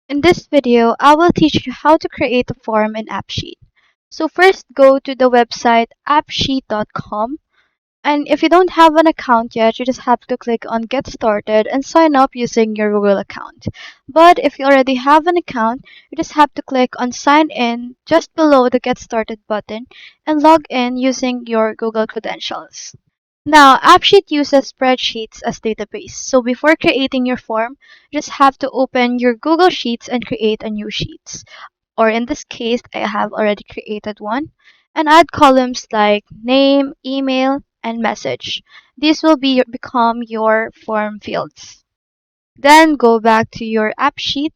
In this video, I will teach you how to create a form in AppSheet. So first, go to the website appsheet.com, and if you don't have an account yet, you just have to click on Get Started and sign up using your Google account. But if you already have an account, you just have to click on Sign In just below the Get Started button and log in using your Google credentials. Now, AppSheet uses spreadsheets as database. So before creating your form, you just have to open your Google Sheets and create a new sheets. Or in this case, I have already created one. And add columns like name, email, and message. These will become your form fields. Then go back to your AppSheet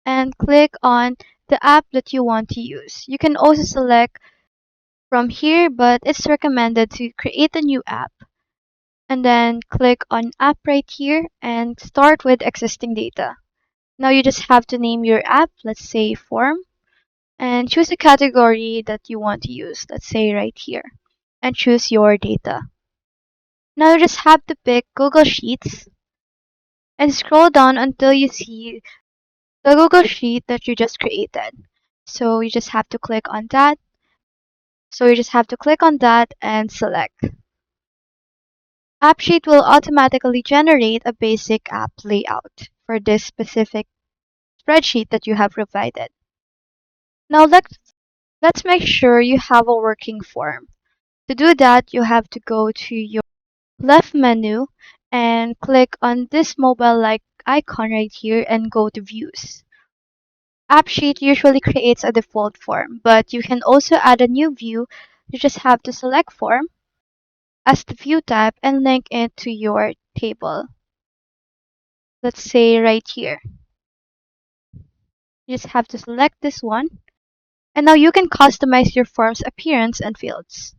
and click on the app that you want to use. You can also select from here, but it's recommended to create a new app and then click on app right here and start with existing data. Now you just have to name your app, let's say form, and choose a category that you want to use, let's say right here, and choose your data. Now you just have to pick Google Sheets and scroll down until you see the Google Sheet that you just created. So you just have to click on that. So you just have to click on that and select. AppSheet will automatically generate a basic app layout for this specific spreadsheet that you have provided. Now let's make sure you have a working form. To do that, you have to go to your left menu and click on this mobile-like icon right here and go to Views. AppSheet usually creates a default form, but you can also add a new view. You just have to select Form as the view type and link it to your table. Let's say right here. You just have to select this one. And now you can customize your form's appearance and fields.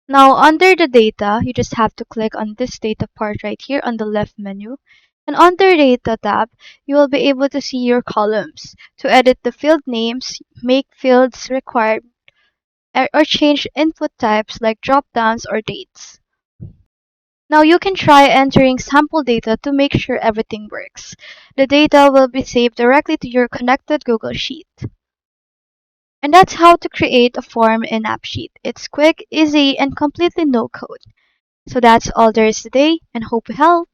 Now under the data, you just have to click on this data part right here on the left menu. And under data tab, you will be able to see your columns to edit the field names, make fields required, or change input types like dropdowns or dates. Now you can try entering sample data to make sure everything works. The data will be saved directly to your connected Google Sheet. And that's how to create a form in AppSheet. It's quick, easy, and completely no code. So that's all there is today, and hope we help.